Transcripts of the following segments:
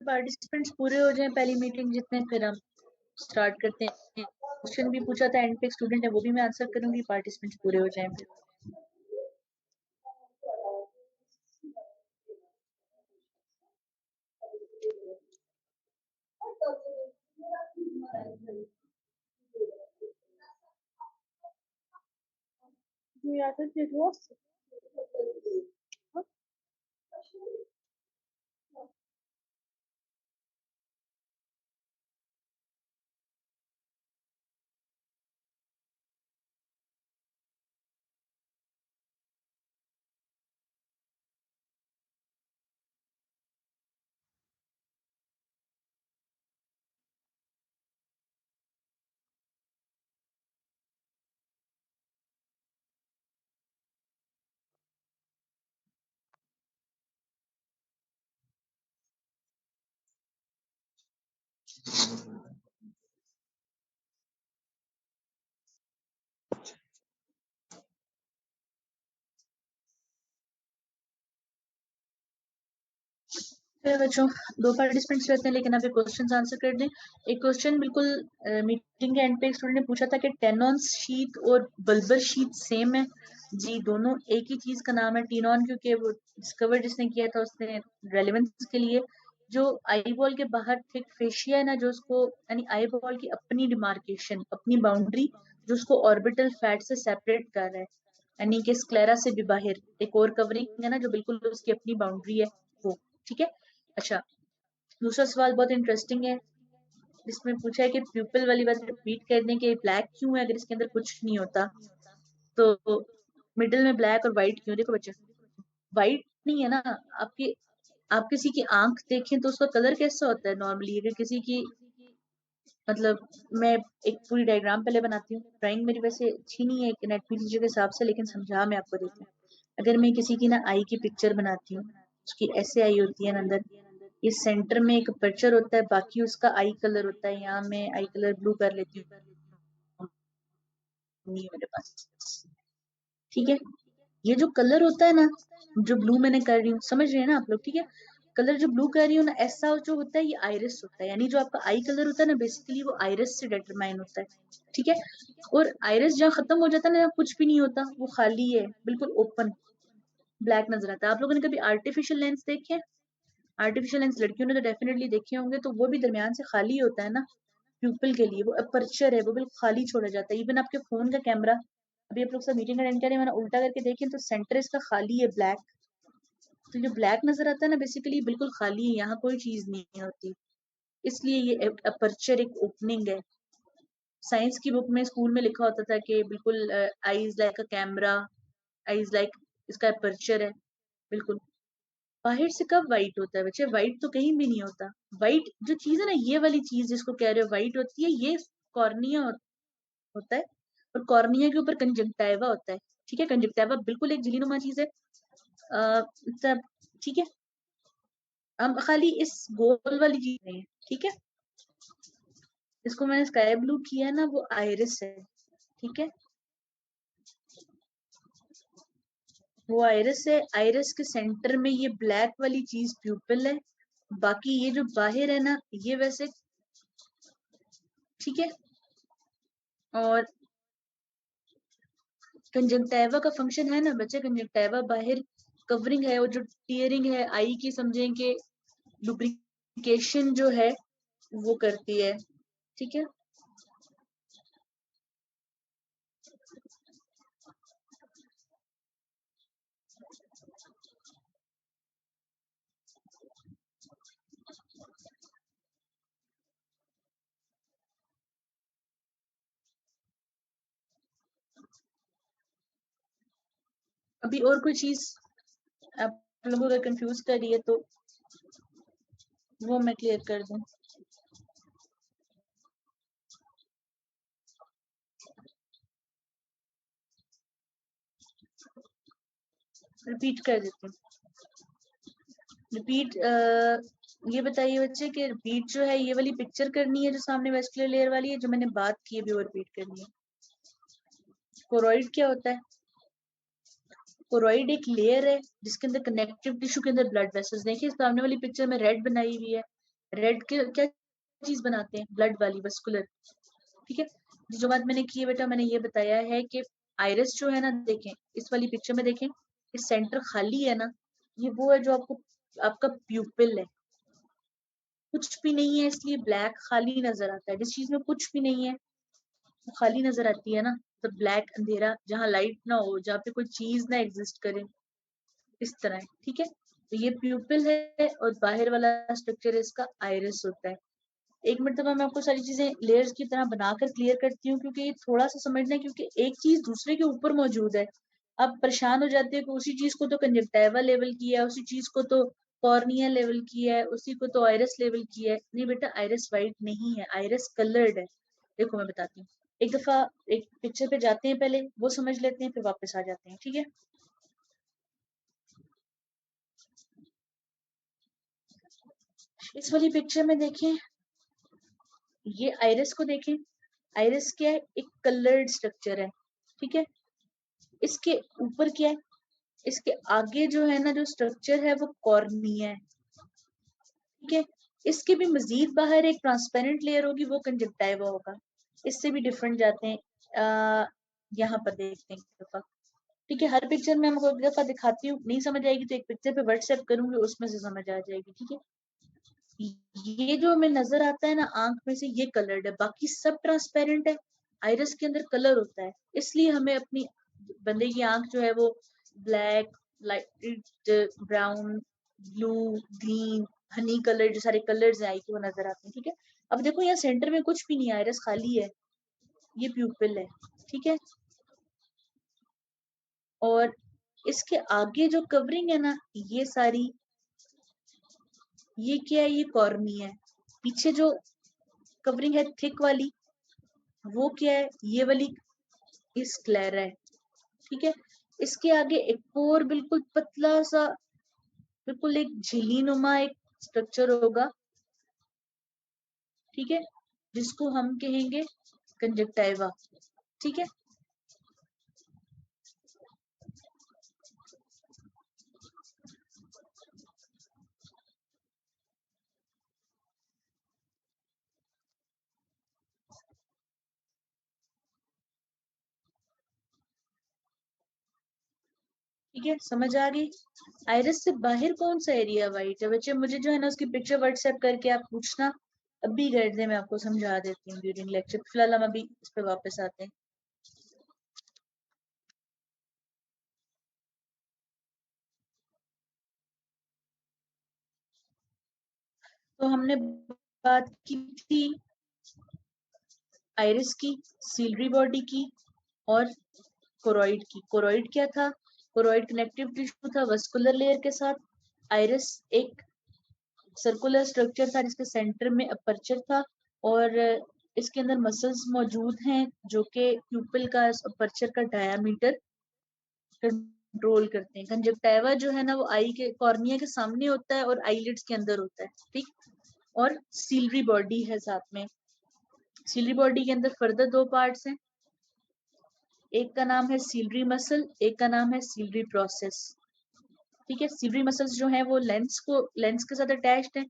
Participants पूरे हो जाएं पहली मीटिंग जितने, फिर हम स्टार्ट करते हैं। क्वेश्चन भी पूछा था एंड पे, स्टूडेंट है वो भी मैं आंसर करूंगी, पार्टिसिपेंट्स पूरे हो जाएं फिर। फिर बच्चों दो पार्टिसिपेंट्स रहते हैं, लेकिन अभी क्वेश्चन आंसर कर दें। एक क्वेश्चन बिल्कुल मीटिंग के एंड पे एक स्टूडेंट ने पूछा था कि टेनॉन शीट और बल्बर शीट सेम है। जी दोनों एक ही चीज का नाम है, टीनॉन क्योंकि वो डिस्कवर जिसने किया था उसने रेलेवेंस के लिए। जो आई बॉल के बाहर थिक फेशिया है ना, जो उसको यानी आई बॉल की अपनी डिमार्केशन, अपनी बाउंड्री, जो उसको ऑर्बिटल फैट से सेपरेट कर रहा है, यानी कि स्क्लेरा से भी बाहर एक और कवरिंग है ना जो बिल्कुल उसकी अपनी बाउंड्री है वो। ठीक है। अच्छा, दूसरा सवाल बहुत इंटरेस्टिंग है। इसमें पूछा है कि प्यूपल वाली बात रिपीट कर दें कि ब्लैक क्यों है अगर इसके अंदर कुछ नहीं होता। तो मिडिल में ब्लैक और व्हाइट क्यों? देखो बच्चे, व्हाइट नहीं है ना। आपके आप किसी की आंख देखें तो उसका कलर कैसा होता है नॉर्मली? अगर किसी की मतलब, मैं एक पूरी डायग्राम पहले बनाती हूँ। ड्राइंग मेरी वैसे अच्छी नहीं है नेट टीचर के हिसाब से, लेकिन समझा मैं आपको देती हूँ। अगर मैं किसी की ना आई की पिक्चर बनाती हूँ, उसकी ऐसे आई होती है ना अंदर, ये सेंटर में एक अपर्चर होता है, बाकी उसका आई कलर होता है। यहाँ मैं आई कलर ब्लू कर लेती हूँ, नहीं मेरे पास। ठीक है। ये जो कलर होता है ना, जो ब्लू मैंने कर रही हूँ, समझ रहे हैं ना आप लोग? ठीक है। कलर जो ब्लू कर रही हूँ ना, ऐसा जो होता है ये आइरिस होता है, यानी जो आपका आई कलर होता है ना बेसिकली वो आइरिस से डिटरमाइन होता है। ठीक है। और आइरिस जहाँ खत्म हो जाता है ना, कुछ भी नहीं होता, वो खाली है, बिल्कुल ओपन ब्लैक नजर आता है। आप लोगों ने कभी आर्टिफिशियल लेंस देखे हैं? आर्टिफिशियल लेंस लड़कियों ने तो डेफिनेटली देखे होंगे, तो वो भी दरमियान से खाली होता है ना प्यूपल के लिए, वो अपर्चर है, वो बिल्कुल खाली छोड़ा जाता है। इवन आपके फोन का कैमरा, अभी आप लोग सब मीटिंग अटेंड करें, मैंने उल्टा करके देखें तो सेंटर इसका खाली है, ब्लैक। तो जो ब्लैक नजर आता है ना बेसिकली बिल्कुल खाली है, यहाँ कोई चीज नहीं होती, इसलिए ये अपर्चर एक ओपनिंग है। साइंस की बुक में स्कूल में लिखा होता था कि बिल्कुल eyes like a camera, eyes like, इसका अपर्चर है बिल्कुल। बाहर से कब व्हाइट होता है बच्चे? व्हाइट तो कहीं भी नहीं होता। व्हाइट जो चीज है ना, ये वाली चीज जिसको कह रहे हो व्हाइट होती है, ये कॉर्निया होता है। और कॉर्निया के ऊपर कंजंक्टिवा होता है। ठीक है। कंजंक्टिवा बिल्कुल एक झिल्लीनुमा चीज है। सब ठीक है। हम खाली इस गोल वाली चीज नहीं है। ठीक है। इसको मैंने स्काई ब्लू किया है ना, वो आइरिस है। ठीक है। वो आइरिस है, आइरिस के सेंटर में ये ब्लैक वाली चीज प्यूपिल है। बाकी ये जो बाहर है ना, ये वैसे ठीक है। और कंजंक्टिवा का फंक्शन है ना बच्चे, कंजंक्टिवा बाहर कवरिंग है, और जो टीयरिंग है आई की, समझें कि लुब्रिकेशन जो है वो करती है। ठीक है। अभी और कोई चीज आप लोगों को कंफ्यूज कर रही है तो वो मैं क्लियर कर दूं। रिपीट कर देती हूँ। रिपीट ये बताइए बच्चे कि रिपीट जो है ये वाली पिक्चर करनी है जो सामने वेस्कुलर लेयर वाली है, जो मैंने बात की है भी वो रिपीट करनी है। कोरोइड क्या होता है? कोरोइड एक लेयर है जिसके अंदर कनेक्टिव टिश्यू के अंदर ब्लड वेसल्स, देखिए सामने वाली पिक्चर में रेड बनाई हुई है, रेड के क्या चीज बनाते हैं? ब्लड वाली वस्कुलर। ठीक है, जो बात मैंने की है बेटा, मैंने ये बताया है कि आइरिस जो है ना, देखें इस वाली पिक्चर में, देखें इस सेंटर खाली है ना, ये वो है जो आपको आपका प्यूपिल है। कुछ भी नहीं है इसलिए ब्लैक खाली नजर आता है। जिस चीज में कुछ भी नहीं है वो खाली नजर आती है ना, तो ब्लैक अंधेरा, जहाँ लाइट ना हो, जहाँ पे कोई चीज ना एग्जिस्ट करे, इस तरह है। ठीक है, तो ये प्यूपिल है और बाहर वाला स्ट्रक्चर इसका आइरिस होता है। एक मिनट तक मैं आपको सारी चीजें लेयर्स की तरह बनाकर क्लियर करती हूँ, क्योंकि ये थोड़ा सा समझना है, क्योंकि एक चीज दूसरे के ऊपर मौजूद है। आप परेशान हो जाते हैं कि उसी चीज को तो कंजक्टिवा लेवल की है, उसी चीज को तो कॉर्निया लेवल की है, उसी को तो आइरिस लेवल की है। नहीं बेटा, आइरिस वाइट नहीं है, आइरिस कलर्ड है। देखो मैं बताती हूँ, एक दफा एक पिक्चर पे जाते हैं, पहले वो समझ लेते हैं, फिर वापस आ जाते हैं। ठीक है, इस वाली पिक्चर में देखें, ये आइरिस को देखें। आइरिस क्या है? एक कलर्ड स्ट्रक्चर है। ठीक है, इसके ऊपर क्या है? इसके आगे जो है ना, जो स्ट्रक्चर है वो कॉर्निया है। ठीक है, इसके भी मजीद बाहर एक ट्रांसपेरेंट लेयर होगी, वो कंजक्टिवा होगा। इससे भी डिफरेंट जाते हैं। यहाँ पर देखते हैं एक दफा। ठीक है, हर पिक्चर में हमको एक दफा दिखाती हूँ, नहीं समझ आएगी तो एक पिक्चर पे व्हाट्सएप करूंगी, उसमें से समझ आ जाएगी। ठीक है, ये जो हमें नजर आता है ना आंख में से, ये कलर्ड है, बाकी सब ट्रांसपेरेंट है। आइरिस के अंदर कलर होता है, इसलिए हमें अपनी बंदे की आंख जो है वो black, light brown, blue, green, Honey colour, जो सारे कलर्स हैं आई के, वो नजर आते हैं। ठीक है, अब देखो यहाँ सेंटर में कुछ भी नहीं है, आइरिस खाली है, ये प्यूपिल है। ठीक है, और इसके आगे जो कवरिंग है ना, ये सारी, ये क्या है? ये कॉर्निया है। पीछे जो कवरिंग है थिक वाली, वो क्या है? ये वाली स्क्लेरा है। ठीक है, इसके आगे एक और बिल्कुल पतला सा, बिल्कुल एक झिल्ली नुमा एक स्ट्रक्चर होगा। ठीक है, जिसको हम कहेंगे कंजक्टिवा। ठीक है, ठीक है, समझ आ गई? आइरिस से बाहर कौन सा एरिया वाइट है बच्चे? मुझे जो है ना उसकी पिक्चर व्हाट्सएप करके आप पूछना, अभी कर दे, मैं आपको समझा देती हूँ ड्यूरिंग लेक्चर। फिलहाल हम अभी इस पे वापस आते हैं। तो हमने बात की थी आइरिस की, सीलरी बॉडी की, और कोरोइड की। कोरोइड क्या था? कोरोइड कनेक्टिव टिश्यू था वस्कुलर लेयर के साथ। आइरिस एक सर्कुलर स्ट्रक्चर था जिसके सेंटर में अपर्चर था, और इसके अंदर मसल्स मौजूद हैं जो कि प्यूपिल का अपर्चर का डायामीटर कंट्रोल करते हैं। कंजक्टिवा जो है ना, वो आई के कॉर्निया के सामने होता है और आईलिड्स के अंदर होता है। ठीक, और सीलरी बॉडी है साथ में। सीलरी बॉडी के अंदर फर्दर दो पार्ट्स हैं, एक का नाम है सीलरी मसल, एक का नाम है सीलरी प्रोसेस। ठीक है, सीलरी मसल्स जो है वो लेंस के साथ अटैच्ड है,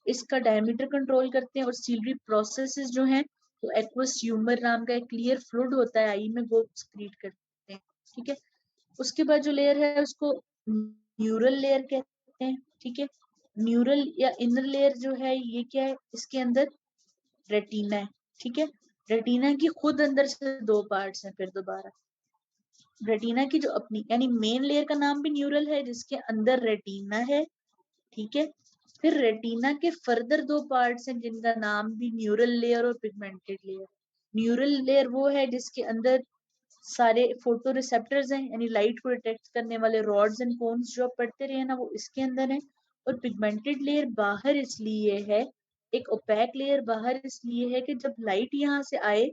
इसका डायमीटर कंट्रोल करते हैं। और सीलरी प्रोसेसेस जो हैं तो एक्वस ह्यूमर नाम का एक क्लियर फ्लूइड होता है आई में, वो एक्सक्रीट करते हैं। ठीक है, उसके बाद जो लेयर है उसको न्यूरल लेयर कहते हैं। ठीक है, न्यूरल या इनर लेयर जो है ये क्या है? इसके अंदर रेटिना है। ठीक है, रेटिना की खुद अंदर से दो पार्ट्स हैं। फिर दोबारा, रेटिना की जो अपनी यानी मेन लेयर का नाम भी न्यूरल है, जिसके अंदर रेटिना है। ठीक है, फिर रेटिना के फर्दर दो पार्ट्स हैं जिनका नाम भी न्यूरल लेयर और पिगमेंटेड लेयर। न्यूरल लेयर वो है जिसके अंदर सारे फोटो रिसेप्टर्स हैं, यानी लाइट को डिटेक्ट करने वाले रॉड्स एंड कोन्स जो आप पढ़ते रहे ना, वो इसके अंदर है। और पिगमेंटेड लेयर बाहर इसलिए है, एक ओपैक लेयर बाहर इसलिए है कि जब लाइट यहाँ से आए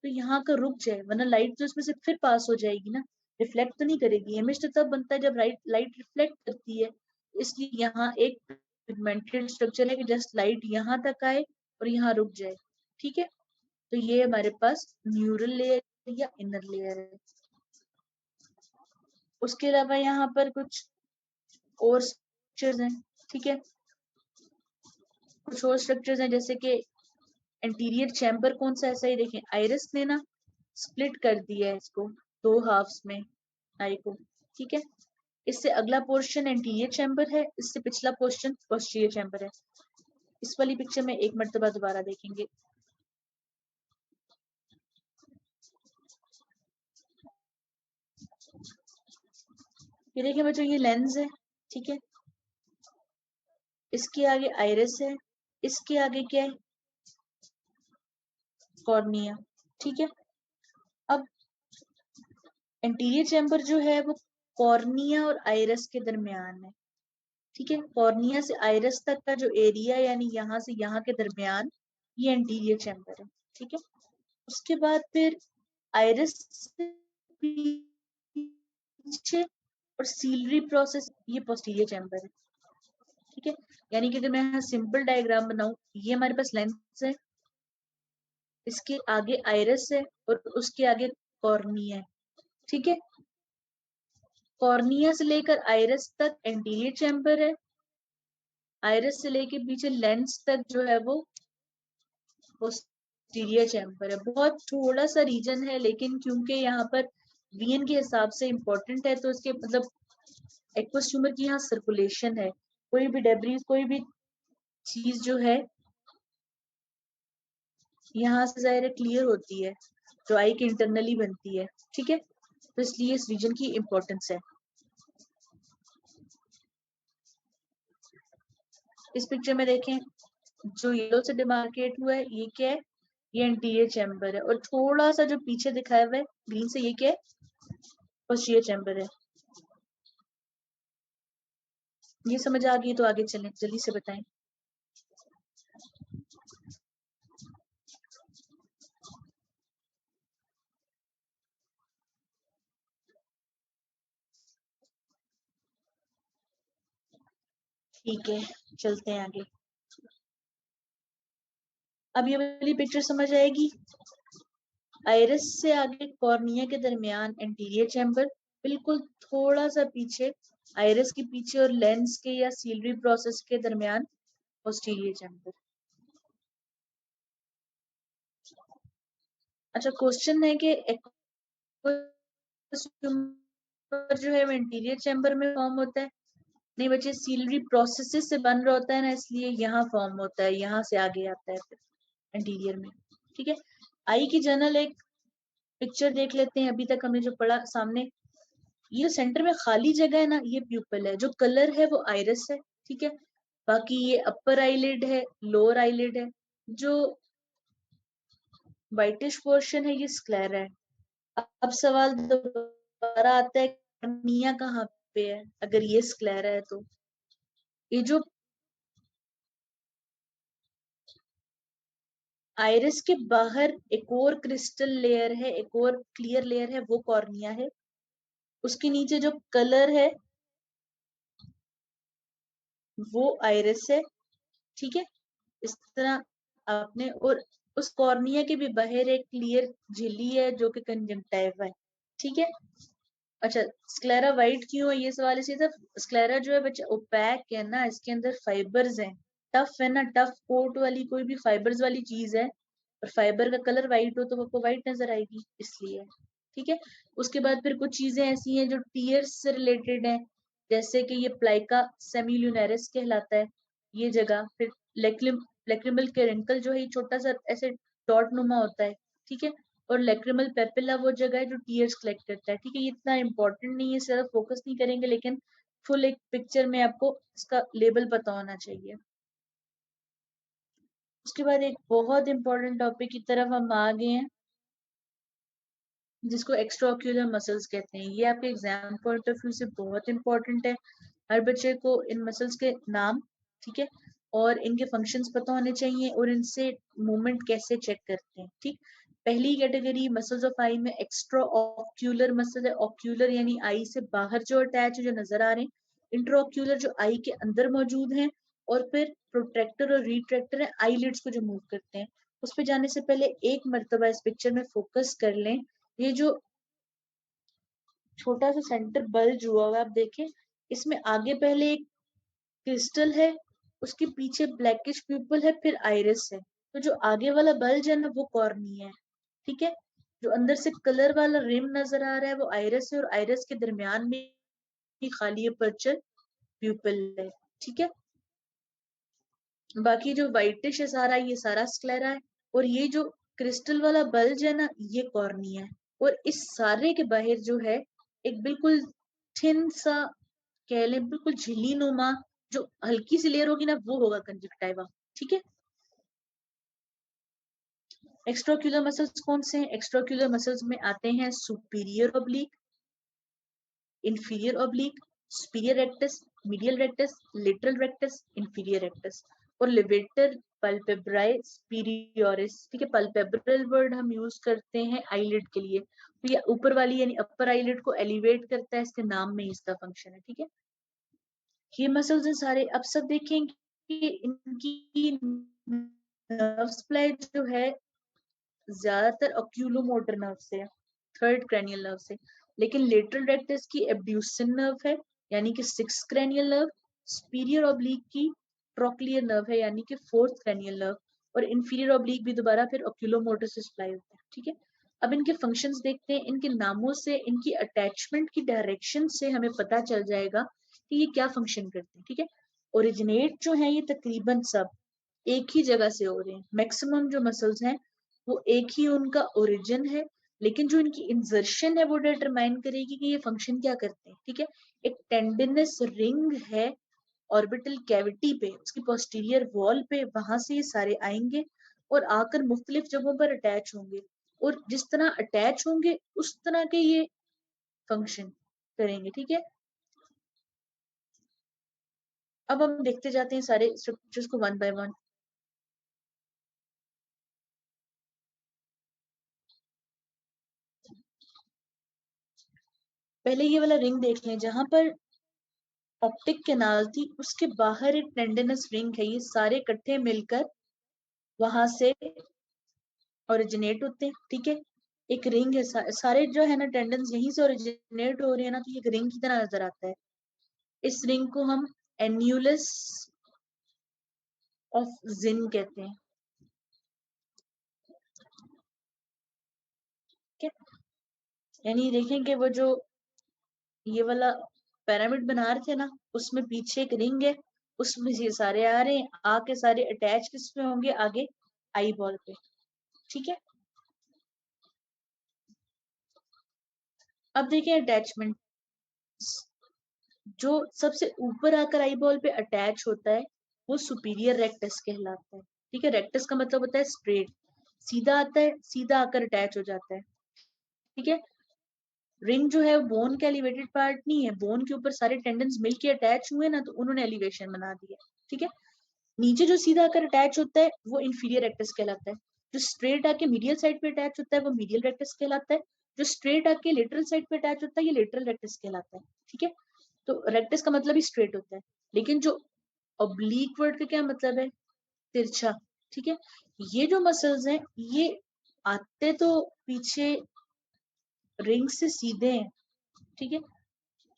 तो यहाँ का रुक जाए, वरना लाइट तो इसमें से फिर पास हो जाएगी ना, रिफ्लेक्ट तो नहीं करेगी। इमेज तो तब बनता है जब लाइट रिफ्लेक्ट करती है। इसलिए यहाँ एक पिगमेंटेड स्ट्रक्चर है कि जस्ट लाइट यहाँ तक आए और यहाँ रुक जाए। ठीक है, तो ये हमारे पास न्यूरल लेयर या इनर लेयर है। उसके अलावा यहाँ पर कुछ और स्ट्रक्चर्स हैं। ठीक है, कुछ और स्ट्रक्चर्स हैं जैसे कि एंटीरियर चैम्बर कौन सा, ऐसा ही देखें, आइरिस ने ना स्प्लिट कर दिया है इसको दो हाफ्स में आई को, ठीक है। इससे अगला पोर्शन एंटीरियर चैम्बर है, इससे पिछला पोर्शन पोस्टीरियर चैम्बर है। इस वाली पिक्चर में एक मर्तबा दोबारा देखेंगे। ये देखिए बच्चों, ये लेंस है, ठीक है। इसके आगे आइरिस है, इसके आगे क्या है, कॉर्निया, ठीक है। अब एंटीरियर चैम्बर जो है वो कॉर्निया और आइरिस के दरमियान है, ठीक है। कॉर्निया से आइरिस तक का जो एरिया यानी यहाँ से यहाँ के दरमियान, ये एंटीरियर चैम्बर है, ठीक है। उसके बाद फिर आइरिस से पीछे और सीलरी प्रोसेस, ये पोस्टीरियर चैम्बर है, ठीक है। यानी कि अगर मैं यहाँ सिंपल डायग्राम बनाऊं, ये हमारे पास लेंस है, इसके आगे आइरिस है और उसके आगे कॉर्निया है, ठीक है। कॉर्निया से लेकर आइरिस तक एंटीरियर चैम्बर है, आइरिस से लेके पीछे लेंस तक जो है वो पोस्टीरियर चैम्बर है। बहुत थोड़ा सा रीजन है, लेकिन क्योंकि यहाँ पर वीएन के हिसाब से इंपॉर्टेंट है, तो इसके मतलब एक्वस ट्यूमर की यहाँ सर्कुलेशन है, कोई भी डेब्रीज कोई भी चीज जो है यहाँ से जाहिर क्लियर होती है, जो आई के इंटरनली बनती है, ठीक है। तो इसलिए इस रीजन की इंपॉर्टेंस है। इस पिक्चर में देखें, जो येलो से डिमार्केट हुआ है ये क्या है, ये एंटीरियर चैम्बर है, और थोड़ा सा जो पीछे दिखाया हुआ है ग्रीन से, ये क्या है, पोस्टीरियर चैम्बर है। ये समझ आ गई तो आगे चलें, जल्दी से बताएं। ठीक है, चलते हैं आगे। अब ये वाली पिक्चर समझ आएगी। आइरिस से आगे कॉर्निया के दरमियान एंटीरियर चैम्बर, बिल्कुल थोड़ा सा पीछे आइरिस के पीछे और लेंस के या सीलरी प्रोसेस के दरमियान पोस्टीरियर चैम्बर। अच्छा, क्वेश्चन है कि जो है इंटीरियर चैम्बर में फॉर्म होता है? नहीं बच्चे, सीलरी प्रोसेसेस से बन रहा होता है ना, इसलिए यहाँ फॉर्म होता है, यहाँ से आगे आता है फिर इंटीरियर में, ठीक है। आई की जनरल एक पिक्चर देख लेते हैं, अभी तक हमने जो पढ़ा सामने। ये सेंटर में खाली जगह है ना, ये प्यूपल है, जो कलर है वो आइरिस है, ठीक है। बाकी ये अपर आईलिड है, लोअर आईलिड है, जो व्हाइटिश पोर्शन है ये स्क्लेरा है। अब सवाल दोबारा आता है, कॉर्निया कहाँ पे है अगर ये स्क्लेरा है तो? ये जो आइरिस के बाहर एक और क्रिस्टल लेयर है, एक और क्लियर लेयर है, वो कॉर्निया है। उसके नीचे जो कलर है वो आइरिस है, ठीक है। इस तरह आपने, और उस कॉर्निया के भी बाहर एक क्लियर झिल्ली है जो कि कंजंक्टिवा है, ठीक है। अच्छा, स्क्लेरा वाइट क्यों है, ये सवाल इसी था। स्क्लेरा जो है बच्चा ओपैक है ना, इसके अंदर फाइबर्स हैं, टफ है ना, टफ कोट वाली कोई भी फाइबर्स वाली चीज है, और फाइबर का कलर वाइट हो तो आपको वाइट नजर आएगी, इसलिए, ठीक है। उसके बाद फिर कुछ चीजें ऐसी हैं जो टीयर्स से रिलेटेड हैं, जैसे कि ये प्लाइका सेमिल्यूनरिस कहलाता है ये जगह। फिर लेक्रिमल कैरेंकल जो है ये छोटा सा ऐसे डॉट नुमा होता है, ठीक है। और लेक्रिमल पेपिला वो जगह है जो टीयर्स कलेक्ट करता है, ठीक है। ये इतना इंपॉर्टेंट नहीं है, ज्यादा फोकस नहीं करेंगे, लेकिन फुल एक पिक्चर में आपको इसका लेबल पता होना चाहिए। उसके बाद एक बहुत इंपॉर्टेंट टॉपिक की तरफ हम आ गए हैं, जिसको एक्स्ट्रा ऑक्यूलर मसल्स कहते हैं। ये आपके एग्जाम पॉइंट ऑफ व्यू से बहुत इंपॉर्टेंट है। हर बच्चे को इन मसल्स के नाम, ठीक है, और इनके फंक्शंस पता होने चाहिए, और इनसे मूवमेंट कैसे चेक करते हैं, ठीक। पहली कैटेगरी मसल्स ऑफ आई में एक्स्ट्रा ऑक्यूलर मसल है। ऑक्यूलर यानी आई से बाहर जो अटैच जो नजर आ रहे हैं। इंट्रोक्यूलर जो आई के अंदर मौजूद हैं। और फिर प्रोट्रैक्टर और रिट्रैक्टर है, आईलिड्स को जो मूव करते हैं। उस पर जाने से पहले एक मर्तबा इस पिक्चर में फोकस कर लें। ये जो छोटा सा सेंटर बल्ज हुआ हुआ है, आप देखें, इसमें आगे पहले एक क्रिस्टल है, उसके पीछे ब्लैकिश प्यूपल है, फिर आइरिस है। तो जो आगे वाला बल्ज है ना वो कॉर्निया है, ठीक है। जो अंदर से कलर वाला रिम नजर आ रहा है वो आइरिस है, और आइरिस के दरमियान में ही खाली पर्चल प्यूपल है, ठीक है। बाकी जो व्हाइटिश है सारा, ये सारा स्क्लेरा है, और ये जो क्रिस्टल वाला बल्ज है ना ये कॉर्निया है। और इस सारे के बाहर जो है एक बिल्कुल थिन सा, कह लें बिल्कुल झिल्ली नुमा जो हल्की सी लेयर होगी ना वो होगा कंजक्टाइवा, ठीक है। एक्स्ट्राक्यूलर मसल्स कौन से हैं? एक्स्ट्राक्यूलर मसल्स में आते हैं superior oblique, inferior oblique, superior rectus, medial rectus, lateral rectus, inferior rectus, और लिवेटर पल्पेब्राई सुपीरियोरिस, ठीक है। पल्पेब्रल वर्ड हम यूज करते हैं आईलिड के लिए, तो ये ऊपर वाली यानी अपर आईलिड को एलिवेट करता है, इसके नाम में इसका फंक्शन है, ठीक है। ये मसल्स हैं सारे। अब सब देखेंगे कि इनकी नर्व सप्लाई जो है ज्यादातर ऑक्यूलोमोटर नर्व से है, थर्ड क्रैनियल नर्व से, लेकिन लेटरल रेक्टस की एब्ड्यूसन नर्व है यानी कि six cranial nerve, superior oblique की ट्रोक्लियर नर्व है यानी कि फोर्थ क्रैनियल नर्व, और इंफीरियर ऑब्लिक भी दोबारा फिर ऑक्यूलोमोटर से सप्लाई होता है, ठीक है। अब इनके फंक्शंस देखते हैं। इनके नामों से, इनकी अटैचमेंट की डायरेक्शन से हमें पता चल जाएगा कि ये क्या फंक्शन करते हैं, ठीक है। ओरिजिनेट जो है ये तकरीबन सब एक ही जगह से हो रहे हैं, मैक्सिमम जो मसल्स हैं वो एक ही उनका ओरिजिन है, लेकिन जो इनकी इंसर्शन है वो डिटरमाइन करेगी कि ये फंक्शन क्या करते हैं, ठीक है। एक टेंडिनस रिंग है ऑर्बिटल कैविटी पे, उसकी पोस्टीरियर वॉल पे, वहां से ये सारे आएंगे और आकर मुख्तलिफ जगहों पर अटैच होंगे, और जिस तरह अटैच होंगे उस तरह के ये फंक्शन करेंगे, ठीक है। अब हम देखते जाते हैं सारे स्ट्रक्चर्स को वन बाय वन। पहले ये वाला रिंग देख लें, जहां पर ऑप्टिक कैनाल थी उसके बाहर एक टेंडनस रिंग है, ये सारे इकट्ठे मिलकर वहां से ओरिजिनेट होते हैं, ठीक है। एक रिंग है, सारे जो है ना टेंडन्स यहीं से ओरिजिनेट हो रहे हैं ना, तो ये एक रिंग की तरह नजर आता है। इस रिंग को हम एन्यूलस ऑफ जिन कहते हैं, ठीक है। यानी देखें कि वो जो ये वाला पिरामिड बना रहे थे ना, उसमें पीछे एक रिंग है, उसमें से सारे आ रहे हैं, आके सारे अटैच किस में होंगे? आगे आई बॉल पे, ठीक है। अब देखिए अटैचमेंट, जो सबसे ऊपर आकर आई बॉल पे अटैच होता है वो सुपीरियर रेक्टस कहलाता है, ठीक है। रेक्टस का मतलब होता है स्ट्रेट, सीधा आता है, सीधा आकर अटैच हो जाता है, ठीक है। रिंग जो है बोन का एलिवेटेड पार्ट नहीं है, बोन के ऊपर सारे टेंडन्स मिलके अटैच हुए ना तो उन्होंने एलिवेशन बना दिया, ठीक है। नीचे जो सीधा आकर अटैच होता है वो इंफीरियर रेक्टस कहलाता है, जो स्ट्रेट आके मीडियल साइड पे अटैच होता है वो मीडियल रेक्टस कहलाता है, जो स्ट्रेट आके लेटरल साइड पे अटैच होता है ये लेटरल रेक्टस कहलाता है, ठीक है। तो रेक्टस का मतलब ही स्ट्रेट होता है, लेकिन जो ऑब्लीक वर्ड का क्या मतलब है? तिरछा, ठीक है। ये जो मसल्स हैं ये आते तो पीछे रिंग से सीधे हैं, ठीक है।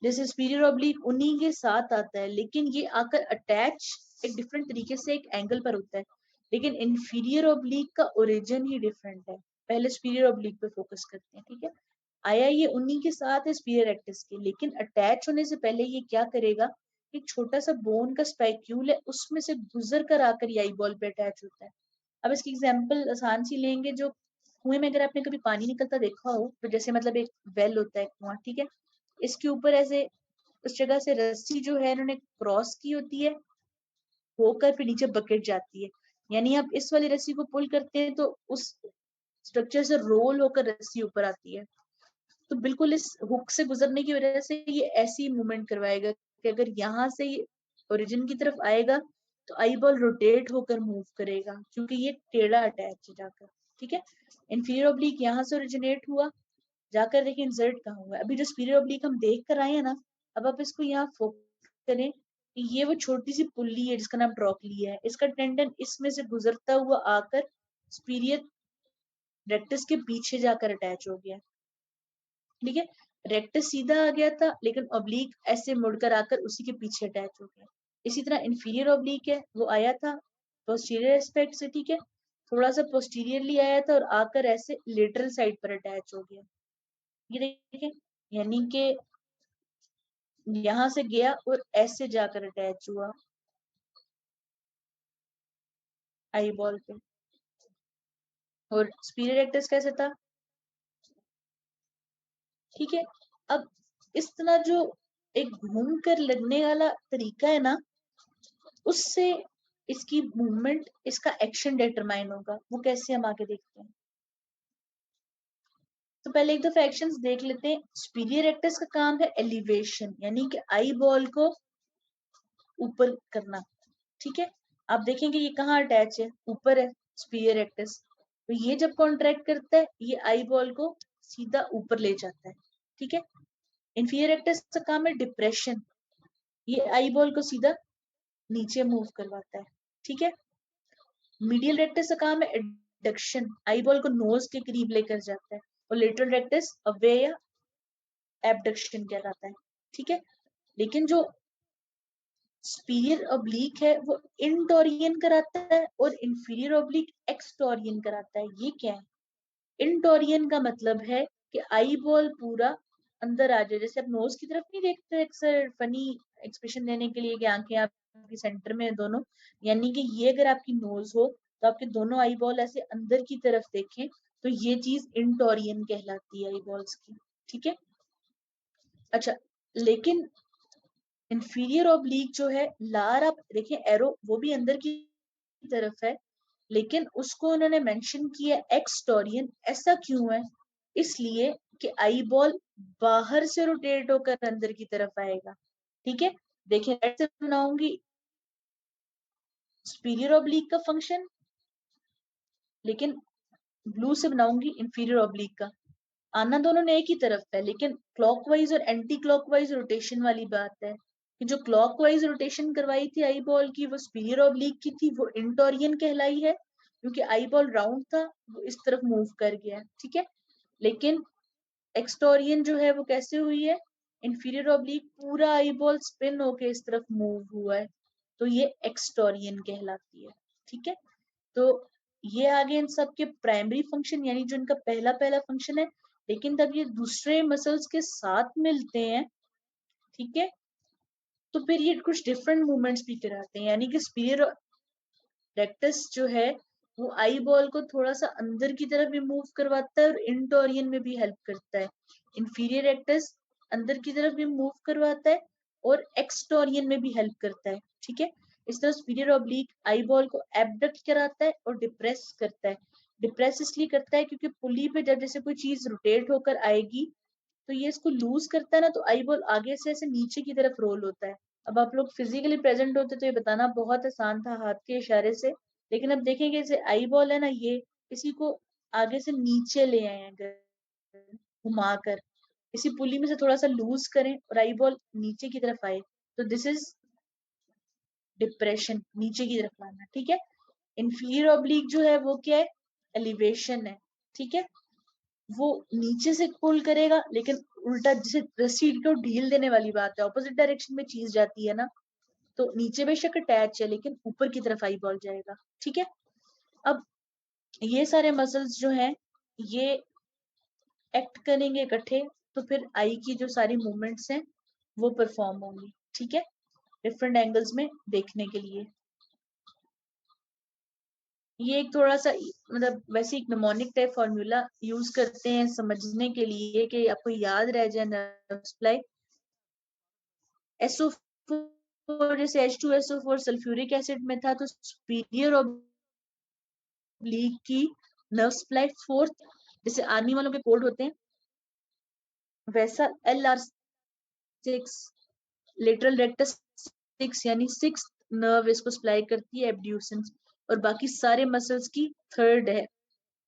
जैसे सुपीरियर ऑब्लिक उन्हीं के साथ आता है, लेकिन ये आकर अटैच एक डिफरेंट तरीके से एक एंगल पर होता है, लेकिन इंफीरियर ऑब्लिक का ओरिजिन ही डिफरेंट है। पहले सुपीरियर ऑब्लिक पे फोकस करते हैं, ठीक है। आया ये उन्हीं के साथ है सुपीरियर रेक्टस के, लेकिन अटैच होने से पहले ये क्या करेगा? एक छोटा सा बोन का स्पाइक्यूल है उसमें से गुजर कर आकर ये आई बॉल पे अटैच होता है। अब इसकी एग्जाम्पल आसान सी लेंगे, जो कुएं में अगर आपने कभी पानी निकलता देखा हो तो जैसे मतलब एक वेल होता है, कुआं, ठीक है। इसके ऊपर ऐसे उस जगह से रस्सी जो है इन्होंने क्रॉस की होती है, होकर फिर नीचे बकेट जाती है, यानी आप इस वाली रस्सी को पुल करते हैं तो उस स्ट्रक्चर से रोल होकर रस्सी ऊपर आती है। तो बिल्कुल इस हुक से गुजरने की वजह से ये ऐसी मूवमेंट करवाएगा कि अगर यहाँ से ये ओरिजिन की तरफ आएगा तो आई बॉल रोटेट होकर मूव करेगा, क्योंकि ये टेढ़ा अटैच है जाकर, ठीक है। इंफीरियर ऑब्लिक यहाँ से ओरिजिनेट हुआ, जाकर देखिए इंसर्ट कहाँ हुआ है। अभी जो सुपीरियर ऑब्लिक हम देख कर आए हैं ना, अब आप इसको यहाँ फोकस करें कि ये वो छोटी सी पुल्ली है जिसका नाम ट्रॉकली है, इसका टेंडन इसमें से गुजरता हुआ आकर सुपीरियर रेक्टस के पीछे जाकर अटैच हो गया, ठीक है। रेक्टस सीधा आ गया था लेकिन ऑब्लिक ऐसे मुड़कर आकर उसी के पीछे अटैच हो गया। इसी तरह इंफीरियर ऑब्लिक है, वो आया था पोस्टीरियर एस्पेक्ट से, ठीक है, थोड़ा सा पोस्टीरियरली आया था और आकर ऐसे लेटरल साइड पर अटैच हो गया। ये देखें, यानी कि यहां से गया और ऐसे जाकर अटैच हुआ आई बॉल पे। और सुपीरियर रेक्टस कैसे था, ठीक है। अब इस तरह जो एक घूम कर लगने वाला तरीका है ना, उससे इसकी मूवमेंट, इसका एक्शन डिटरमाइन होगा। वो कैसे, हम आगे देखते हैं। तो पहले एक दफा एक्शंस देख लेते हैं। सुपीरियर रेक्टस का काम है एलिवेशन, यानी कि आई बॉल को ऊपर करना, ठीक है। आप देखेंगे ये कहाँ अटैच है, ऊपर है सुपीरियर रेक्टस। तो ये जब कॉन्ट्रैक्ट करता है, ये आई बॉल को सीधा ऊपर ले जाता है, ठीक है। इंफीरियर रेक्टस का काम है डिप्रेशन, ये आई बॉल को सीधा नीचे मूव करवाता है, ठीक है। मीडियल रेक्टस का काम है एडक्शन, आई बॉल को नोज के करीब लेकर जाता है। और लेटरल रेक्टस अवे या एबडक्शन कहलाता है, ठीक है। लेकिन जो सुपीरियर ऑब्लिक है वो इंटोरियन कराता है और इंफीरियर ऑब्लिक एक्सटोरियन कराता है। ये क्या है, इंटोरियन का मतलब है कि आई बॉल पूरा अंदर आ जाए। जैसे आप नोज की तरफ नहीं देखते अक्सर फनी एक्सप्रेशन देने के लिए कि आंखें आपकी सेंटर में है दोनों, यानी कि ये अगर आपकी नोज हो तो आपके दोनों आई बॉल ऐसे अंदर की तरफ देखें, तो ये चीज इंटोरियन कहलाती है आई बॉल्स की, ठीक है। अच्छा, लेकिन इंफीरियर ऑब्लिक जो है, लार आप देखिए एरो वो भी अंदर की तरफ है, लेकिन उसको उन्होंने मेंशन किया एक्सटोरियन। ऐसा क्यों है, इसलिए कि आई बॉल बाहर से रोटेट होकर अंदर की तरफ आएगा, ठीक है। देखिए रेड से बनाऊंगी सुपीरियर ऑब्लिक का फंक्शन, लेकिन ब्लू से बनाऊंगी इंफीरियर ऑब्लिक का। आना दोनों ने एक ही तरफ है, लेकिन क्लॉकवाइज और एंटी क्लॉकवाइज रोटेशन वाली बात है कि जो क्लॉकवाइज रोटेशन करवाई थी आई बॉल की, वो सुपीरियर ऑब्लिक की थी, वो इंटोरियन कहलाई है, क्योंकि आई बॉल राउंड था, वो इस तरफ मूव कर गया, ठीक है। लेकिन एक्सटोरियन जो है वो कैसे हुई है, इंफीरियर ऑब्लिक पूरा आई बॉल स्पिन होके इस तरफ मूव हुआ है, तो ये एक्सटोरियन कहलाती है, ठीक है। तो ये आगे इन सब के प्राइमरी फंक्शन, यानी जो इनका पहला पहला फंक्शन है, लेकिन जब ये दूसरे मसल्स के साथ मिलते हैं, ठीक है, तो फिर ये कुछ डिफरेंट मूवमेंट्स भी कराते हैं। यानी कि सुपीरियर रेक्टस जो है वो आई बॉल को थोड़ा सा अंदर की तरफ भी मूव करवाता है और इंटोरियन में भी हेल्प करता है। इंफीरियर रेक्टस अंदर की तरफ भी मूव करवाता है और एक्सटोरियन में भी हेल्प करता है, ठीक है। इस तरह सुपीरियर ऑब्लिक आई बॉल को एबडक्ट कराता है और डिप्रेस करता है। डिप्रेस इसलिए करता है क्योंकि पुली पे जब जैसे कोई चीज रोटेट होकर आएगी, तो ये इसको लूज करता है ना, तो आई बॉल आगे से ऐसे नीचे की तरफ रोल होता है। अब आप लोग फिजिकली प्रेजेंट होते तो ये बताना बहुत आसान था हाथ के इशारे से, लेकिन अब देखेंगे जैसे आई बॉल है ना, ये इसी को आगे से नीचे ले आए हैं अगर घुमाकर, इसी पुली में से थोड़ा सा लूज करें और आई बॉल नीचे की तरफ आए, तो दिस इज डिप्रेशन, नीचे की तरफ लाना, ठीक है। इंफीरियर ऑब्लिक जो है वो क्या है, एलिवेशन है, ठीक है। वो नीचे से पुल करेगा, लेकिन उल्टा, जैसे रस्सी को ढील देने वाली बात है, ऑपोजिट डायरेक्शन में चीज जाती है ना, तो नीचे बेशक अटैच है लेकिन ऊपर की तरफ आई बॉल जाएगा, ठीक है। अब ये सारे मसल्स जो हैं ये एक्ट करेंगे इकट्ठे, तो फिर आई की जो सारी मूवमेंट्स हैं वो परफॉर्म होंगी, ठीक है, डिफरेंट एंगल्स में देखने के लिए। ये एक थोड़ा सा मतलब वैसे एक निमोनिक टाइप फॉर्मूला यूज करते हैं समझने के लिए कि आपको याद रह जाए नर्व सप्लाई। SO4 जैसे H2SO4 सल्फ्यूरिक एसिड में था, तो सुपीरियर ऑब्लिक की नर्व सप्लाई फोर्थ, जैसे आर्मी वालों के कोड होते हैं वैसा LR6, लेटरल रेक्टस 6 यानी सिक्स नर्व इसको सप्लाई करती है एब्ड्यूसेंस, और बाकी सारे मसल्स की थर्ड है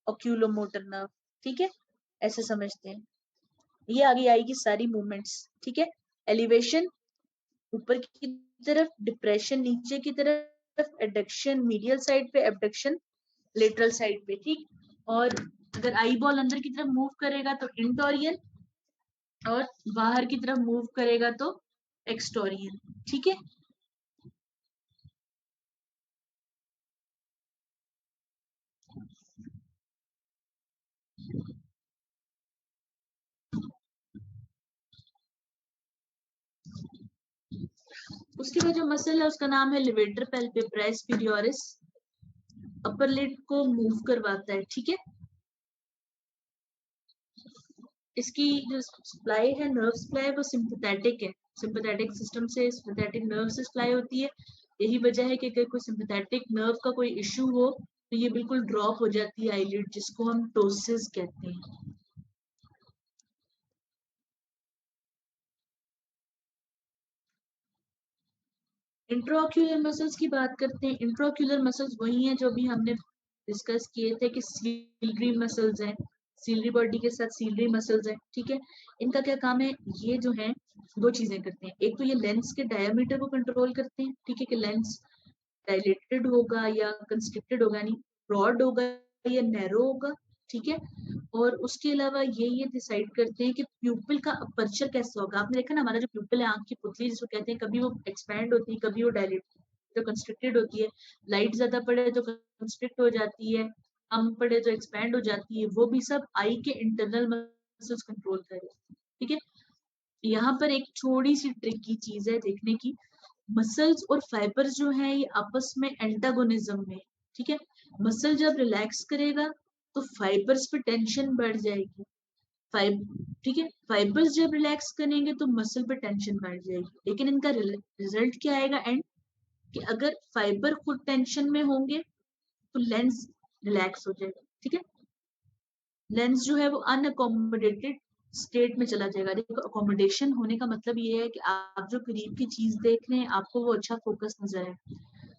ऑक्यूलोमोटर नर्व, ठीक है, ऐसे समझते हैं। ये आगे आएगी सारी मूवमेंट्स, ठीक है। एलिवेशन ऊपर की तरफ, डिप्रेशन नीचे की तरफ, एडक्शन मीडियल साइड पे, एबडक्शन लेटरल साइड पे, ठीक। और अगर आई बॉल अंदर की तरफ मूव करेगा तो इंटोरियन, और बाहर की तरफ मूव करेगा तो एक्सटोरियन, ठीक है। उसके बाद जो मसल है उसका नाम है लिवेटर पैल्पेब्राई स्पीरियोरिस, अपर लिड को मूव करवाता है, ठीक है। इसकी जो सप्लाई है, नर्व सप्लाई, वो सिंपैथेटिक है, सिंपैथेटिक सिस्टम से, सिंपैथेटिक नर्व से सप्लाई होती है। यही वजह है कि अगर कोई सिंपैथेटिक नर्व का कोई इश्यू हो तो ये बिल्कुल ड्रॉप हो जाती है आईलिड, जिसको हम टोसिस कहते हैं। इंट्राओक्यूलर मसल्स की बात करते हैं। इंट्राओक्यूलर मसल्स वही हैं जो भी हमने डिस्कस किए थे कि सीलरी मसल्स हैं, सीलरी बॉडी के साथ सीलरी मसल्स हैं, ठीक है। इनका क्या काम है, ये जो है दो चीजें करते हैं। एक तो ये लेंस के डायमीटर को कंट्रोल करते हैं, ठीक है, कि लेंस डायलेटेड होगा या कंस्ट्रिक्टेड होगा, नहीं ब्रॉड होगा या नैरो होगा, ठीक है। और उसके अलावा ये डिसाइड करते हैं कि प्यूपिल का अपर्चर कैसा होगा। आपने देखा ना, हमारा जो प्यूपिल है, आंख की पुतली जिसको कहते हैं, कभी वो एक्सपैंड होती है, कभी वो डायलेट जो कंस्ट्रिक्टेड होती है। लाइट ज्यादा पड़े तो कंस्ट्रिक्ट हो जाती है, कम पड़े तो एक्सपैंड हो जाती है। वो भी सब आई के इंटरनल मसल्स कंट्रोल कर रहे हैं, ठीक है। यहाँ पर एक छोटी सी ट्रिकी चीज है देखने की, मसल्स और फाइबर्स जो है ये आपस में एंटागोनिज्म में, ठीक है। मसल जब रिलैक्स करेगा तो फाइबर्स पे टेंशन बढ़ जाएगी, ठीक है। फाइबर्स जब रिलैक्स करेंगे तो मसल पे टेंशन बढ़ जाएगी, लेकिन इनका रिजल्ट क्या आएगा एंड, कि अगर फाइबर खुद टेंशन में होंगे तो लेंस रिलैक्स हो जाएगा, ठीक है। लेंस जो है वो अनअकोमोडेटेड स्टेट में चला जाएगा। देखो, अकोमोडेशन होने का मतलब ये है कि आप जो करीब की चीज देख रहे हैं आपको वो अच्छा फोकस नजर है।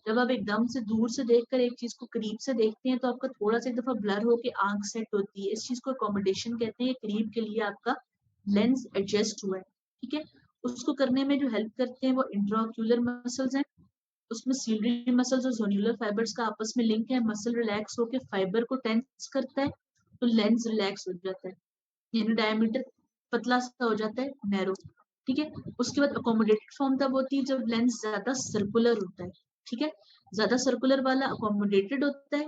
जब आप एकदम से दूर से देखकर एक चीज को करीब से देखते हैं तो आपका थोड़ा सा एक दफा ब्लर होके आंख सेट होती है। इस चीज को अकोमोडेशन कहते हैं। करीब के लिए आपका लेंस एडजस्ट हुआ है, ठीक है। उसको करने में जो हेल्प करते हैं वो इंट्राओक्यूलर मसल्स हैं। उसमें सीलरी मसल्स और जोन्युलर फाइबर्स का आपस में लिंक है। मसल रिलैक्स होकर फाइबर को टेंस करता है तो लेंस रिलैक्स हो जाता है, यानी डायमीटर पतला सा हो जाता है, नैरो, ठीक है। उसके बाद अकोमोडेटेड फॉर्म तब होती है जब लेंस ज्यादा सर्कुलर होता है, ठीक है। ज्यादा सर्कुलर वाला अकोमोडेटेड होता है,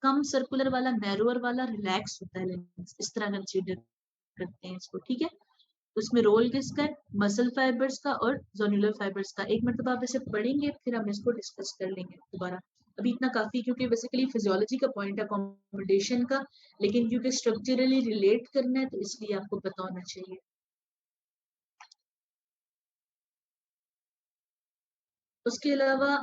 कम सर्कुलर वाला, नैरोअर वाला रिलैक्स होता है लेंस। इस तरह कंसीडर करते हैं इसको, ठीक है। उसमें रोल किसका है, मसल फाइबर्स का और जोन्युलर फाइबर्स का। एक मतलब आप इसे पढ़ेंगे फिर हम इसको डिस्कस कर लेंगे दोबारा। अभी इतना काफी, क्योंकि बेसिकली फिजियोलॉजी का पॉइंट है अकोमोडेशन का, लेकिन क्योंकि स्ट्रक्चरली रिलेट करना है तो इसलिए आपको पता होना चाहिए। उसके अलावा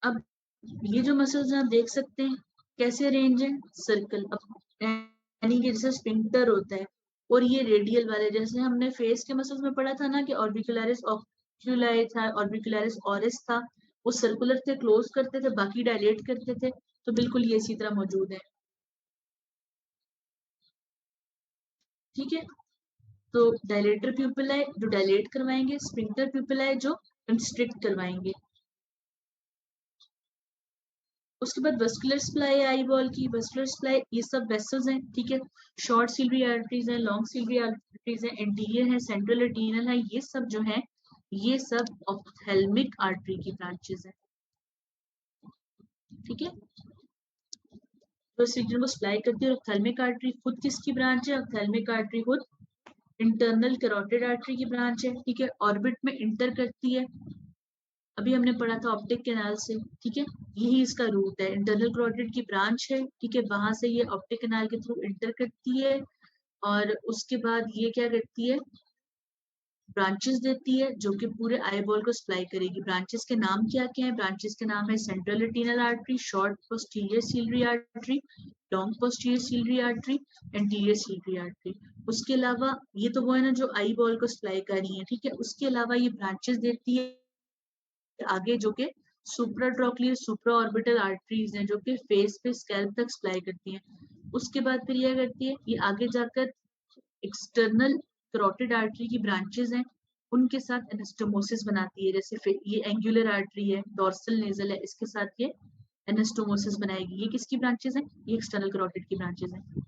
अब ये जो मसल्स आप देख सकते हैं कैसे अरेंज है, सर्कल, यानी कि जैसे स्पिंक्टर होता है। और ये रेडियल वाले, जैसे हमने फेस के मसल्स में पढ़ा था ना कि ऑर्बिकुलरिस ऑक्यूलाई था, ऑर्बिकुलरिस ऑरिस था, वो सर्कुलर थे, क्लोज करते थे, बाकी डायलेट करते थे। तो बिल्कुल ये इसी तरह मौजूद है, ठीक है। तो डायलेटर प्यूपिल है जो डायलेट करवाएंगे, स्पिंक्टर प्यूपिल है जो कंस्ट्रिक्ट करवाएंगे। उसके बाद वस्कुलर सप्लाई है आई बॉल की। वस्कुलर सप्लाई ये सब वेसल्स हैं, ठीक है। शॉर्ट सिलरी आर्टरीज है, लॉन्ग सिलरी आर्टरीज है, एंटीरियर है, सेंट्रल रेटिनल है, ये सब जो है ये सब ऑप्थेल्मिक आर्टरी की ब्रांचेस हैं, ठीक है। तो इस रीजन को सप्लाई करती है। और ऑप्थेल्मिक आर्टरी खुद किसकी ब्रांच है, ऑप्थेल्मिक आर्टरी खुद इंटरनल कैरोटिड आर्टरी की ब्रांच है, ठीक है। ऑर्बिट में इंटर करती है, अभी हमने पढ़ा था ऑप्टिक कैनाल से, ठीक है। यही इसका रूट है, इंटरनल कैरोटिड की ब्रांच है, ठीक है। वहां से ये ऑप्टिक कैनाल के थ्रू इंटर करती है और उसके बाद ये क्या करती है, ब्रांचेस देती है जो कि पूरे आई बॉल को सप्लाई करेगी। ब्रांचेस के नाम क्या क्या है, ब्रांचेस के नाम है central retinal artery, short posterior ciliary artery, long posterior ciliary artery, anterior ciliary artery. उसके अलावा ये तो वो है ना जो आई बॉल को सप्लाई कर रही है, ठीक है। उसके अलावा ये ब्रांचेस देती है आगे जो कि सुप्राट्रॉक्लियर सुप्रा ऑर्बिटल आर्टरीज हैं जो कि फेस पे स्कैल्प तक सप्लाई करती हैं। उसके बाद फिर यह करती है ये आगे जाकर एक्सटर्नल कैरोटिड आर्टरी की ब्रांचेस हैं उनके साथ एनास्टोमोसिस बनाती है। जैसे ये एंगुलर आर्टरी है, डॉर्सल नेजल है, इसके साथ ये एनास्टोमोसिस बनाएगी। ये किसकी ब्रांचेस हैं, ये एक्सटर्नल कैरोटिड की ब्रांचेस हैं।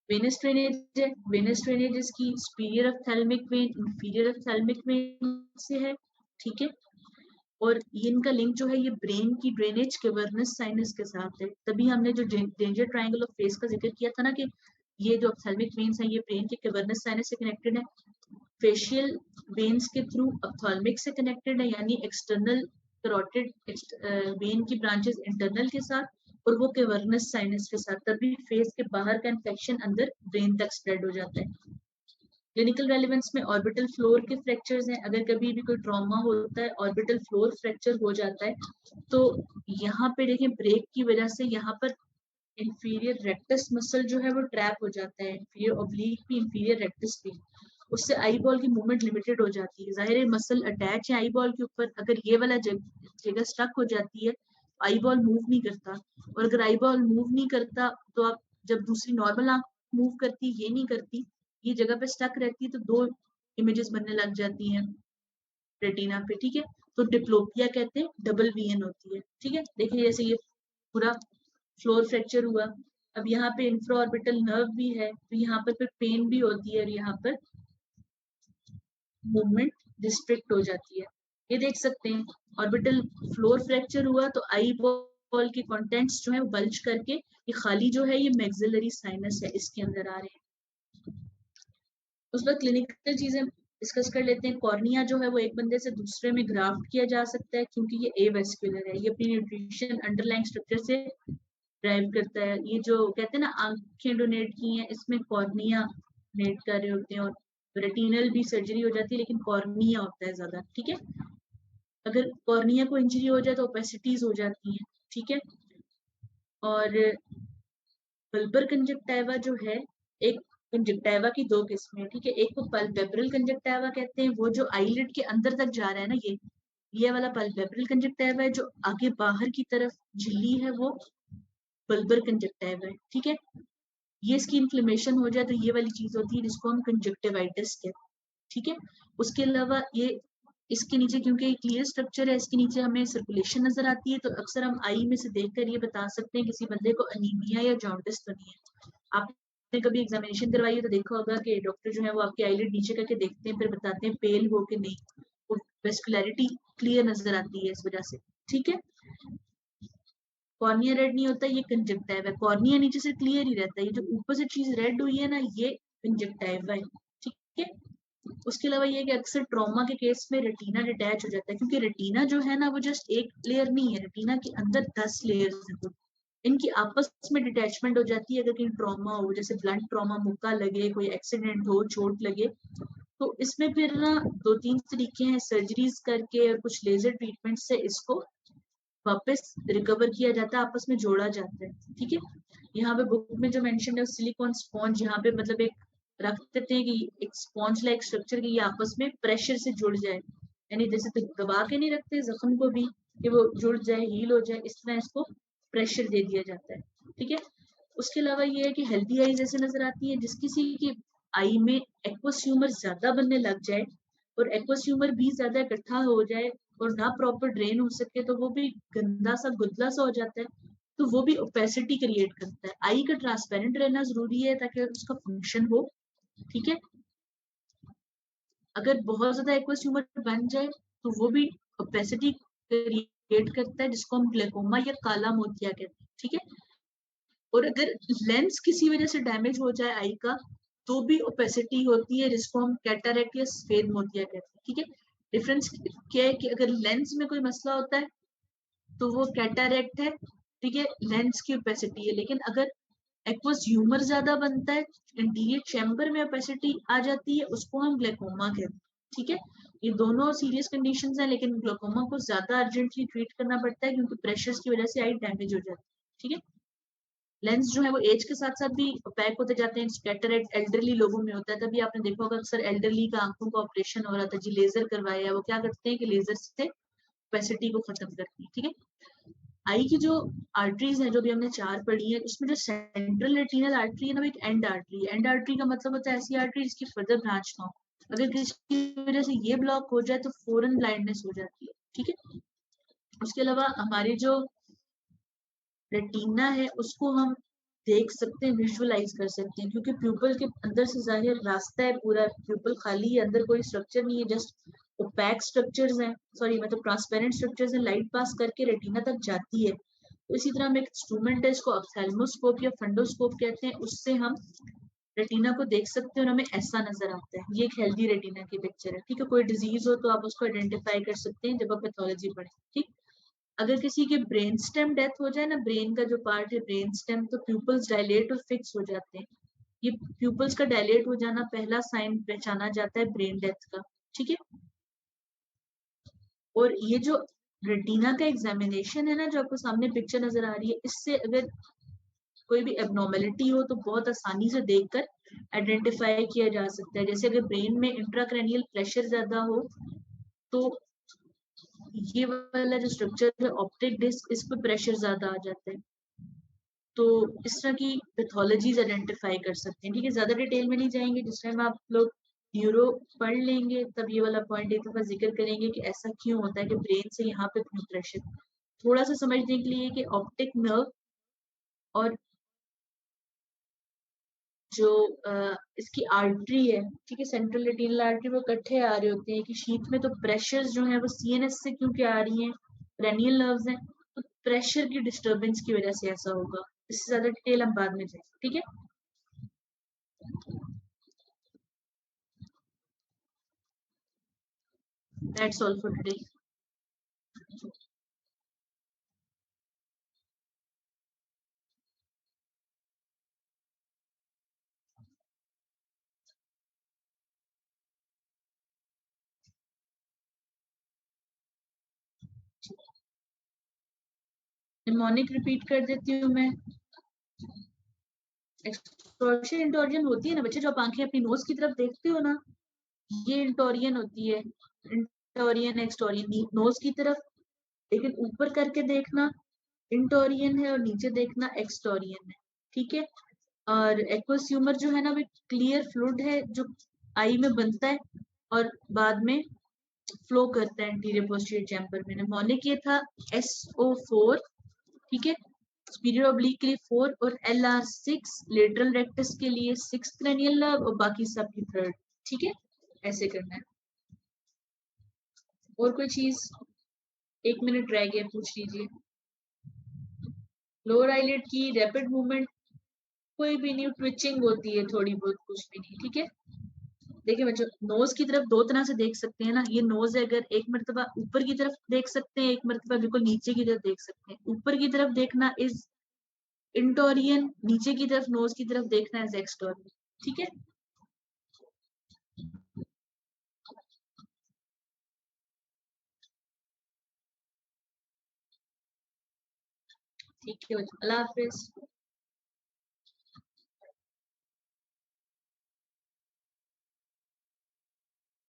वेनस ड्रेनेज है, वेनस ड्रेनेज इसकी superior ophthalmic when, inferior ophthalmic when से है, ठीक है। और ये इनका लिंक जो है ये ब्रेन की ड्रेनेज कैवर्नस साइनस के साथ है। तभी हमने जो डेंजर ट्रायंगल ऑफ फेस का जिक्र किया था ना कि ये जो ऑप्थेल्मिक वेन्स हैं ये ब्रेन के कैवर्नस साइनस से कनेक्टेड है, फेशियल वेन्स के थ्रू ऑप्थेल्मिक से कनेक्टेड है, यानी एक्सटर्नल कैरोटिड वेन की ब्रांचेस इंटरनल के साथ और वो कैवर्नस साइनस के साथ, तभी फेस के बाहर का इन्फेक्शन अंदर ब्रेन तक स्प्रेड हो जाता है। क्लिनिकल रेलेवेंस में ऑर्बिटल फ्लोर के फ्रैक्चर्स हैं, अगर कभी भी कोई ट्रॉमा होता है ऑर्बिटल फ्लोर फ्रैक्चर हो जाता है तो यहाँ पे देखें ब्रेक की वजह से यहाँ पर इंफीरियर रेक्टस मसल जो है वो ट्रैप हो जाता है, इंफीरियर ऑब्लिक भी इंफीरियर रेक्टस भी, उससे आई बॉल की मूवमेंट लिमिटेड हो जाती है। जाहिर है मसल अटैच है आई बॉल के ऊपर, अगर ये वाला जगह स्टक हो जाती है आई बॉल मूव नहीं करता, और अगर आई बॉल मूव नहीं करता तो आप जब दूसरी नॉर्मल आंख मूव करती ये नहीं करती, ये जगह पे स्टक रहती है तो दो इमेजेस बनने लग जाती हैं रेटिना पे, ठीक है। तो डिप्लोपिया कहते हैं, डबल वीएन होती है, ठीक है। देखिए जैसे ये पूरा फ्लोर फ्रैक्चर हुआ, अब यहाँ पे इंफ्रा ऑर्बिटल नर्व भी है तो यहाँ पर फिर पेन भी होती है और यहाँ पर मूवमेंट रिस्ट्रिक्ट हो जाती है। ये देख सकते हैं ऑर्बिटल फ्लोर फ्रैक्चर हुआ तो आई बॉल के कंटेंट्स जो है वो बल्ज करके ये खाली जो है ये मैक्सिलरी साइनस है इसके अंदर आ रहे हैं। उस वक्त क्लिनिकल चीजें डिस्कस कर लेते हैं। कॉर्निया जो है वो एक बंदे से दूसरे में ग्राफ्ट किया जा सकता है क्योंकि ये एवेस्कुलर है, ये अपनी न्यूट्रिशन अंडरलाइंग स्ट्रक्चर से ड्राइव करता है। ये जो कहते हैं ना आंखें डोनेट की हैं इसमें कॉर्निया डोनेट कर रहे होते हैं, और रेटिनल भी सर्जरी हो जाती है लेकिन कॉर्निया होता है ज्यादा, ठीक है। अगर कॉर्निया को इंजरी हो जाए तो ओपेसिटीज हो जाती हैं, ठीक है। और बल्बर कंजक्टाइवा जो है, एक कंजक्टाइवा की दो किस्में, ठीक है। एक को पल्पेब्रल कंजक्टाइवा कहते हैं, वो जो आईलिड के अंदर तक जा रहा है ना, ये वाला पल्पेब्रल कंजक्टाइवा है। जो आगे बाहर की तरफ झिल्ली है वो बल्बर कंजक्टाइवा है, ठीक है। ये इसकी इन्फ्लेमेशन हो जाए तो ये वाली चीज होती है जिसको हम कंजक्टिवाइटिस कहते हैं, ठीक है। उसके अलावा ये इसके नीचे क्योंकि क्लियर स्ट्रक्चर है इसके नीचे हमें सर्कुलेशन नजर आती है, तो अक्सर हम आई में से देखकर ये बता सकते हैं किसी बंदे को अनीमिया या जॉन्डिस तो नहीं है। आपने कभी एग्जामिनेशन करवाई है तो देखा होगा कि डॉक्टर जो है वो आपकी आईलिड नीचे करके देखते हैं, फिर बताते हैं पेल हो के नहीं, वो वेस्कुलैरिटी क्लियर नजर आती है इस वजह से, ठीक है। कॉर्निया रेड नहीं होता, ये कंजक्टाइव है। कॉर्निया नीचे से क्लियर ही रहता है, ये जो ऊपर से चीज रेड हुई है ना ये कंजक्टाइव है, ठीक है। उसके अलावा ये कि अक्सर ट्रॉमा के केस में रेटिना डिटैच हो जाता है, क्योंकि रेटिना जो है ना वो जस्ट एक लेयर नहीं है, रेटिना के अंदर 10 लेयर्स हैं, तो इनकी आपस में डिटैचमेंट हो जाती है अगर कहीं ट्रॉमा हो, जैसे ब्लंट ट्रॉमा, मुक्का लगे, कोई एक्सीडेंट हो, चोट लगे, तो इसमें फिर ना दो तीन तरीके हैं, सर्जरीज करके और कुछ लेजर ट्रीटमेंट से इसको वापस रिकवर किया जाता है, आपस में जोड़ा जाता है, ठीक है। यहाँ पे बुक में जो मेंशन है सिलिकॉन स्पॉन्ज, यहाँ पे मतलब एक रख देते हैं कि एक स्पॉन्ज लाइक स्ट्रक्चर की ये आपस में प्रेशर से जुड़ जाए, यानी जैसे तो दबा के नहीं रखते जख्म को भी कि वो जुड़ जाए हील हो जाए, इस तरह इसको प्रेशर दे दिया जाता है, ठीक है। उसके अलावा ये है कि हेल्दी आई जैसे नजर आती है, जिस किसी की आई में एक्वस ह्यूमर ज्यादा बनने लग जाए और एक्वस ह्यूमर भी ज्यादा इकट्ठा हो जाए और ना प्रॉपर ड्रेन हो सके तो वो भी गंदा सा गुदला सा हो जाता है, तो वो भी ओपेसिटी क्रिएट करता है। आई का ट्रांसपेरेंट रहना जरूरी है ताकि उसका फंक्शन हो, ठीक है। अगर बहुत ज्यादा एक्वस ह्यूमर बन जाए तो वो भी ओपेसिटी क्रिएट करता है जिसको हम ग्लाइकोमा या काला मोतिया कहते हैं, ठीक है। और अगर लेंस किसी वजह से डैमेज हो जाए आई का तो भी ओपेसिटी होती है जिसको हम कैटरेक्ट या सफेद मोतिया कहते हैं, ठीक है। डिफरेंस क्या है कि अगर लेंस में कोई मसला होता है तो वो कैटरेक्ट है, ठीक है, लेंस की ओपेसिटी है। लेकिन अगर एक्वस ह्यूमर ज्यादा बनता है, इंटीरियर चैम्बर में ओपेसिटी आ जाती है, उसको हम ग्लाइकोमा कहते हैं, ठीक है। ये दोनों सीरियस कंडीशंस हैं लेकिन ग्लाइकोमा को ज्यादा अर्जेंटली ट्रीट करना पड़ता है क्योंकि प्रेशर्स की वजह से आई डैमेज हो जाती है, ठीक है। लेंस जो है वो एज के साथ साथ भी पैक होते जाते हैं, कैटरेक्ट एल्डरली लोगों में होता है, तभी आपने देखा होगा अक्सर एल्डरली का आंखों का ऑपरेशन हो रहा था जी, लेजर करवाया, वो क्या करते हैं कि लेजर से ओपेसिटी को खत्म करती है, ठीक है। आई की जो आर्टरीज है जो भी हमने चार पढ़ी है उसमें जो सेंट्रल रेटिनल आर्टरी है ना वो एक एंड आर्टरी है। एंड आर्टरी का मतलब होता है ऐसी आर्टरी जिसकी फर्दर ब्रांच ना हो, अगर किसी वजह से ये ब्लॉक हो जाए तो फौरन ब्लाइंडनेस हो जाती है, ठीक है। उसके अलावा हमारी जो रेटिना है उसको हम देख सकते हैं, विजुअलाइज कर सकते हैं, क्योंकि प्यूपल के अंदर से जाहिर रास्ता है पूरा, प्यूपल खाली है, अंदर कोई स्ट्रक्चर नहीं है, जस्ट ओपैक स्ट्रक्चर्स हैं, सॉरी मतलब ट्रांसपेरेंट स्ट्रक्चर्स हैं, लाइट पास करके रेटिना तक जाती है। तो इसी तरह हम एक इंस्ट्रूमेंट है, इसको ऑप्थेल्मोस्कोप या फंडोस्कोप कहते हैं, उससे हम रेटिना को देख सकते हैं और हमें ऐसा नजर आता है। ये एक हेल्दी रेटिना की पिक्चर है, ठीक है। कोई डिजीज हो तो आप उसको आइडेंटिफाई कर सकते हैं जब आप पैथोलॉजी पढ़ें, ठीक। अगर किसी के ब्रेन स्टेम डेथ हो जाए ना, ब्रेन का जो पार्ट है ब्रेन स्टेम, तो प्यूपल्स डायलेट और फिक्स हो जाते हैं। ये प्यूपल्स का डायलेट हो जाना पहला साइन पहचाना जाता है ब्रेन डेथ का, ठीक है। और ये जो रेटिना का एग्जामिनेशन है ना, जो आपको सामने पिक्चर नजर आ रही है, इससे अगर कोई भी एबनॉर्मेलिटी हो तो बहुत आसानी से देखकर आइडेंटिफाई किया जा सकता है। जैसे अगर ब्रेन में इंट्राक्रैनियल प्रेशर ज्यादा हो तो ये वाला जो स्ट्रक्चर है ऑप्टिक डिस्क, इस पर प्रेशर ज्यादा आ जाता है, तो इस तरह की पैथोलॉजीज आइडेंटिफाई कर सकते हैं, ठीक है। ज्यादा डिटेल में नहीं जाएंगे, जिस टाइम आप लोग न्यूरो पढ़ लेंगे तब ये वाला पॉइंट एक दफा जिक्र करेंगे कि ऐसा क्यों होता है कि ब्रेन से यहाँ पे क्यों प्रेशर। थोड़ा सा समझने के लिए कि ऑप्टिक नर्व और जो इसकी आर्टरी है, ठीक है, सेंट्रल रेटिनल आर्टरी, वो इकट्ठे आ रहे होते हैं कि शीथ में, तो प्रेशर्स जो है वो सीएनएस से क्योंकि आ रही हैं, क्रेनियल नर्व्स हैं, तो प्रेशर की डिस्टरबेंस की वजह से ऐसा होगा। इससे ज्यादा डिटेल हम बाद में जाएंगे, ठीक है। That's all for today. Mnemonic repeat कर देती हूँ मैं। एक्सटॉर्शन इंटॉर्जन होती है ना बच्चे, जो आप आंखें अपनी नोज की तरफ देखते हो ना, ये इंटोरियन होती है। इंटोरियन एक्सटोरियन, नोज की तरफ लेकिन ऊपर करके देखना इंटोरियन है और नीचे देखना एक्सटोरियन है, ठीक है। और एक्वस ह्यूमर जो है ना, वो क्लियर फ्लूइड है जो आई में बनता है और बाद में फ्लो करता है एंटीरियर पोस्टीरियर चैम्बर में। निमोनिक ये था SO4, ठीक है, सुपीरियर ऑब्लिक के लिए 4 और LR6 लेटरल रेक्टस के लिए 6 क्रेनियल नर्व और बाकी सब की थर्ड, ठीक है। ऐसे करना है। और कोई चीज? 1 मिनट रह गया, पूछ लीजिए। लोअर आईलिड की रैपिड मूवमेंट कोई भी नहीं, ट्विचिंग होती है थोड़ी बहुत, कुछ भी नहीं, ठीक है। देखिए बच्चों, नोज की तरफ दो तरह से देख सकते हैं ना, ये नोज है, अगर एक मर्तबा ऊपर की तरफ देख सकते हैं, एक मर्तबा बिल्कुल नीचे की तरफ देख सकते हैं। ऊपर की तरफ देखना इज इंटोरियन, नीचे की तरफ नोज की तरफ देखना इज एक्सटोरियन, ठीक है। ठीक है बच्चों, अल्लाह हाफिज।